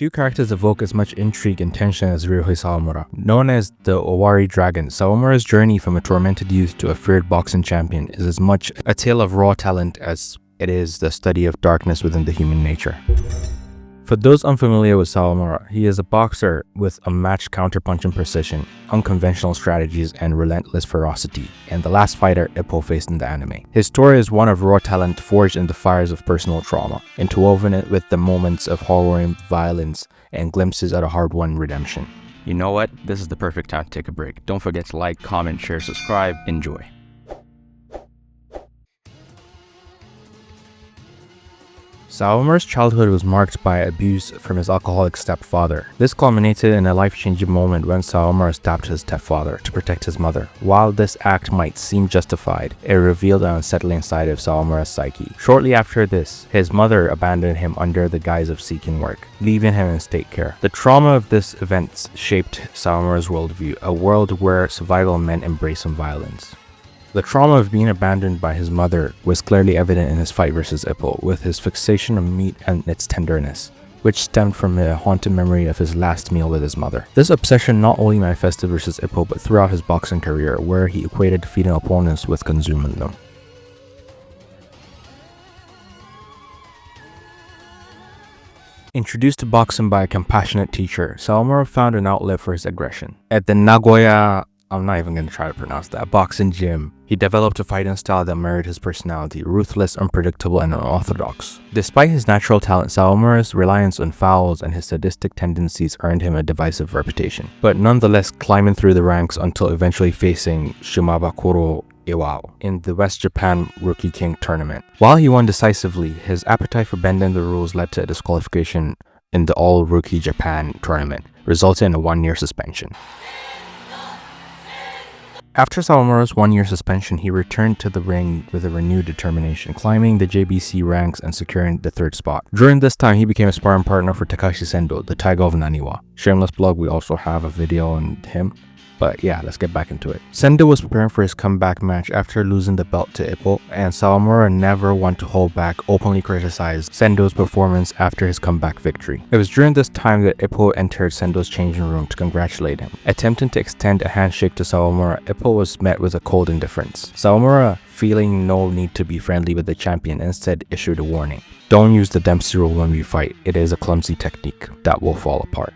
Few characters evoke as much intrigue and tension as Ryuhei Sawamura. Known as the Owari dragon, Sawamura's journey from a tormented youth to a feared boxing champion is as much a tale of raw talent as it is the study of darkness within the human nature. For those unfamiliar with Sawamura, he is a boxer with unmatched counterpunching precision, unconventional strategies, and relentless ferocity, and the last fighter Ippo faced in the anime. His story is one of raw talent forged in the fires of personal trauma, interwoven with the moments of harrowing violence and glimpses at a hard-won redemption. You know what? This is the perfect time to take a break. Don't forget to like, comment, share, subscribe. Enjoy. Sawamura's childhood was marked by abuse from his alcoholic stepfather. This culminated in a life-changing moment when Sawamura stabbed his stepfather to protect his mother. While this act might seem justified, it revealed an unsettling side of Sawamura's psyche. Shortly after this, his mother abandoned him under the guise of seeking work, leaving him in state care. The trauma of this event shaped Sawamura's worldview, a world where survival meant embracing violence. The trauma of being abandoned by his mother was clearly evident in his fight versus Ippo, with his fixation on meat and its tenderness, which stemmed from a haunted memory of his last meal with his mother. This obsession not only manifested versus Ippo, but throughout his boxing career, where he equated defeating opponents with consuming them. Introduced to boxing by a compassionate teacher, Sawamura found an outlet for his aggression. At the Nagoya, I'm not even going to try to pronounce that, boxing gym, he developed a fighting style that mirrored his personality, ruthless, unpredictable, and unorthodox. Despite his natural talent, Sawamura's reliance on fouls and his sadistic tendencies earned him a divisive reputation, but nonetheless climbing through the ranks until eventually facing Shimabukuro Iwao in the West Japan Rookie King tournament. While he won decisively, his appetite for bending the rules led to a disqualification in the All Rookie Japan tournament, resulting in a 1-year suspension. After Sawamura's 1-year suspension, he returned to the ring with a renewed determination, climbing the JBC ranks and securing the 3rd spot. During this time, he became a sparring partner for Takeshi Sendo, the Tiger of Naniwa. Shameless plug, we also have a video on him. But yeah, let's get back into it. Sendo was preparing for his comeback match after losing the belt to Ippo, and Sawamura never wanted to hold back, openly criticized Sendo's performance after his comeback victory. It was during this time that Ippo entered Sendo's changing room to congratulate him. Attempting to extend a handshake to Sawamura, Ippo was met with a cold indifference. Sawamura, feeling no need to be friendly with the champion, instead issued a warning. Don't use the Dempsey roll when we fight. It is a clumsy technique that will fall apart.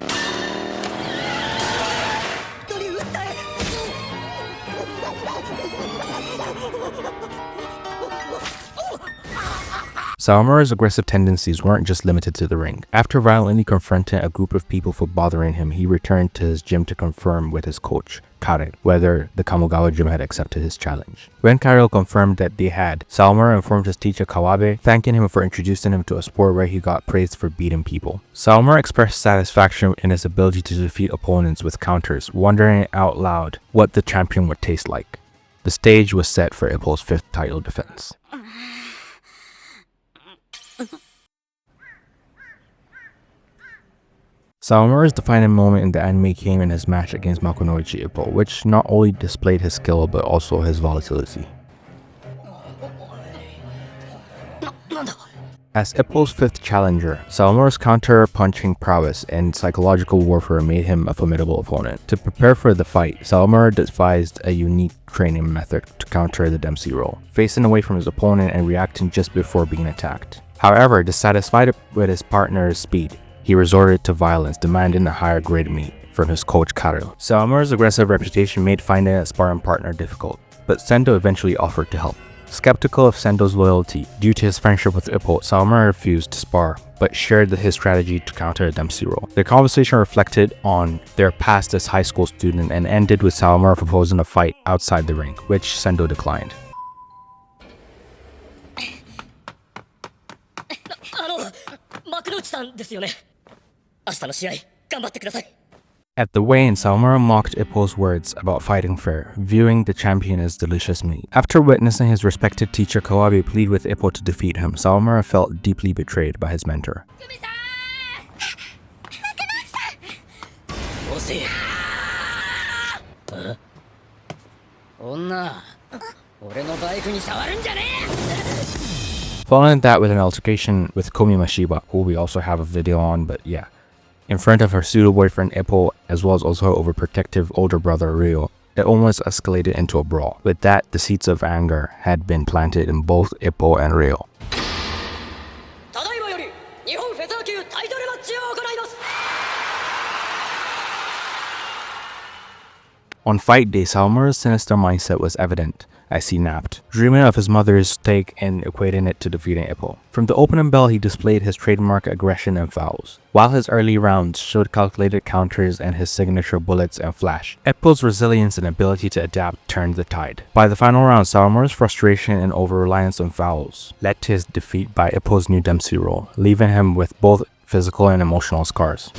Sawamura's aggressive tendencies weren't just limited to the ring. After violently confronting a group of people for bothering him, he returned to his gym to confirm with his coach, Kare, whether the Kamogawa gym had accepted his challenge. When Kare confirmed that they had, Sawamura informed his teacher Kawabe, thanking him for introducing him to a sport where he got praised for beating people. Sawamura expressed satisfaction in his ability to defeat opponents with counters, wondering out loud what the champion would taste like. The stage was set for Ippo's 5th title defense. Sawamura's defining moment in the anime came in his match against Makunouchi Ippo, which not only displayed his skill but also his volatility. As Ippo's 5th challenger, Sawamura's counter-punching prowess and psychological warfare made him a formidable opponent. To prepare for the fight, Sawamura devised a unique training method to counter the Dempsey roll, facing away from his opponent and reacting just before being attacked. However, dissatisfied with his partner's speed, he resorted to violence, demanding a higher grade meat from his coach Karo. Sawamura's aggressive reputation made finding a sparring partner difficult, but Sendo eventually offered to help. Skeptical of Sendo's loyalty due to his friendship with Ippo, Sawamura refused to spar, but shared his strategy to counter a Dempsey roll. Their conversation reflected on their past as high school student and ended with Sawamura proposing a fight outside the ring, which Sendo declined. At the weigh-in, Sawamura mocked Ippo's words about fighting fair, viewing the champion as delicious meat. After witnessing his respected teacher Kawabe plead with Ippo to defeat him, Sawamura felt deeply betrayed by his mentor. Following that with an altercation with Kumi Mashiba, who we also have a video on, but yeah. in front of her pseudo-boyfriend Ippo, as well as also her overprotective older brother Ryo. It almost escalated into a brawl. With that, the seeds of anger had been planted in both Ippo and Ryo. On fight day, Sawamura's sinister mindset was evident as he napped, dreaming of his mother's steak and equating it to defeating Ippo. From the opening bell, he displayed his trademark aggression and fouls, while his early rounds showed calculated counters and his signature bullets and flash. Ippo's resilience and ability to adapt turned the tide. By the final round, Sawamura's frustration and over-reliance on fouls led to his defeat by Ippo's new Dempsey roll, leaving him with both physical and emotional scars.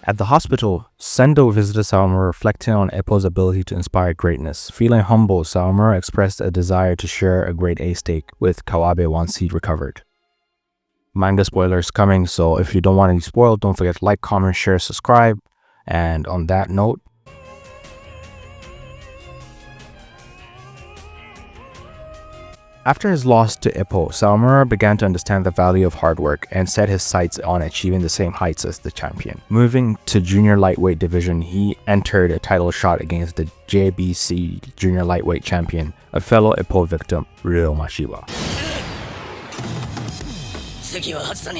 At the hospital, Sendo visited Sawamura, reflecting on Ippo's ability to inspire greatness. Feeling humble, Sawamura expressed a desire to share a grade A steak with Kawabe once he recovered. Manga spoilers coming, so if you don't want to be spoiled, don't forget to like, comment, share, subscribe. And on that note, after his loss to Ippo, Sawamura began to understand the value of hard work and set his sights on achieving the same heights as the champion. Moving to junior lightweight division, he entered a title shot against the JBC junior lightweight champion, a fellow Ippo victim, Ryuhei Mashiba.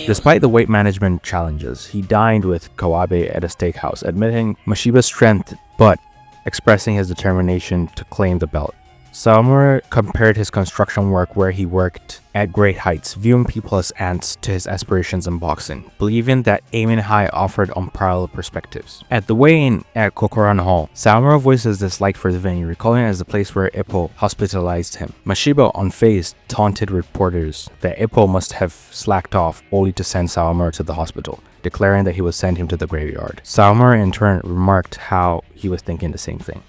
Despite the weight management challenges, he dined with Kawabe at a steakhouse, admitting Mashiba's strength but expressing his determination to claim the belt. Sawamura compared his construction work where he worked at great heights, viewing people as ants, to his aspirations in boxing, believing that aiming high offered unparalleled perspectives. At the weigh-in at Kokoran Hall, Sawamura voiced his dislike for the venue, recalling it as the place where Ippo hospitalized him. Mashiba, unfazed, taunted reporters that Ippo must have slacked off only to send Sawamura to the hospital, declaring that he would send him to the graveyard. Sawamura in turn remarked how he was thinking the same thing.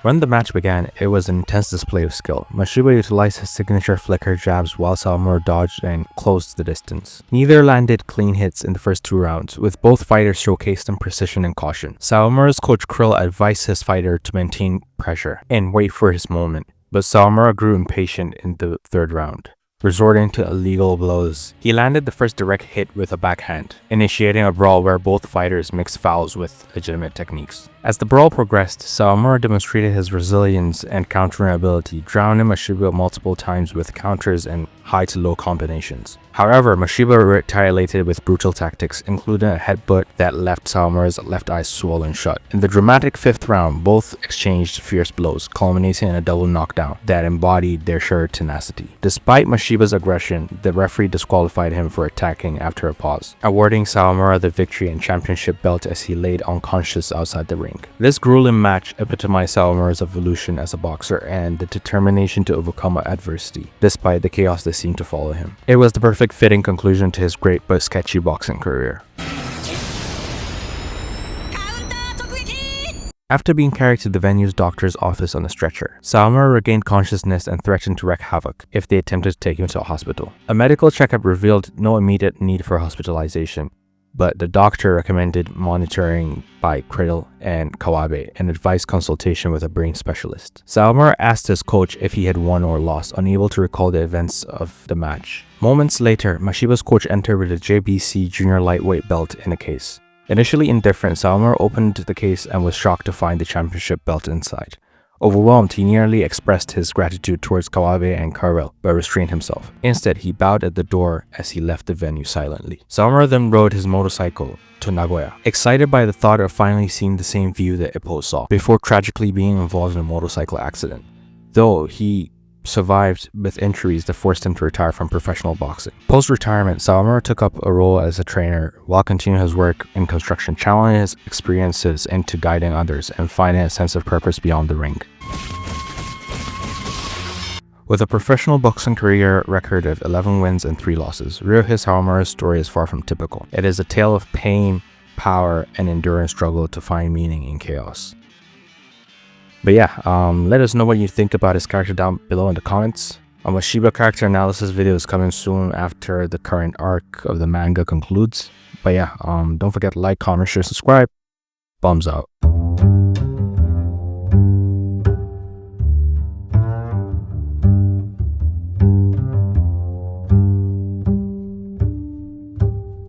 When the match began, it was an intense display of skill. Mashiba utilized his signature flicker jabs while Sawamura dodged and closed the distance. Neither landed clean hits in the first two rounds, with both fighters showcasing precision and caution. Sawamura's coach Krill advised his fighter to maintain pressure and wait for his moment, but Sawamura grew impatient in the third round, resorting to illegal blows. He landed the first direct hit with a backhand, initiating a brawl where both fighters mixed fouls with legitimate techniques. As the brawl progressed, Sawamura demonstrated his resilience and countering ability, drowning Mashiba multiple times with counters and high to low combinations. However, Mashiba retaliated with brutal tactics, including a headbutt that left Sawamura's left eye swollen shut. In the dramatic fifth round, both exchanged fierce blows, culminating in a double knockdown that embodied their shared tenacity. Despite Mashiba's aggression, the referee disqualified him for attacking after a pause, awarding Sawamura the victory and championship belt as he laid unconscious outside the ring. This grueling match epitomized Sawamura's evolution as a boxer and the determination to overcome adversity, despite the chaos that seemed to follow him. It was the perfect fitting conclusion to his great but sketchy boxing career. After being carried to the venue's doctor's office on a stretcher, Sawamura regained consciousness and threatened to wreak havoc if they attempted to take him to a hospital. A medical checkup revealed no immediate need for hospitalization, but the doctor recommended monitoring by Krill and Kawabe and advised consultation with a brain specialist. Sawamura asked his coach if he had won or lost, unable to recall the events of the match. Moments later, Mashiba's coach entered with a JBC junior lightweight belt in a case. Initially indifferent, Sawamura opened the case and was shocked to find the championship belt inside. Overwhelmed, he nearly expressed his gratitude towards Kawabe and Krill, but restrained himself. Instead, he bowed at the door as he left the venue silently. Sawamura then rode his motorcycle to Nagoya, excited by the thought of finally seeing the same view that Ippo saw, before tragically being involved in a motorcycle accident. Though he survived with injuries that forced him to retire from professional boxing. Post-retirement, Sawamura took up a role as a trainer while continuing his work in construction, channeling his experiences into guiding others and finding a sense of purpose beyond the ring. With a professional boxing career record of 11 wins and 3 losses, Ryuhei Sawamura's story is far from typical. It is a tale of pain, power, and endurance struggle to find meaning in chaos. But yeah, let us know what you think about his character down below in the comments. A Mashiba character analysis video is coming soon after the current arc of the manga concludes. But yeah, don't forget to like, comment, share, subscribe. Thumbs out.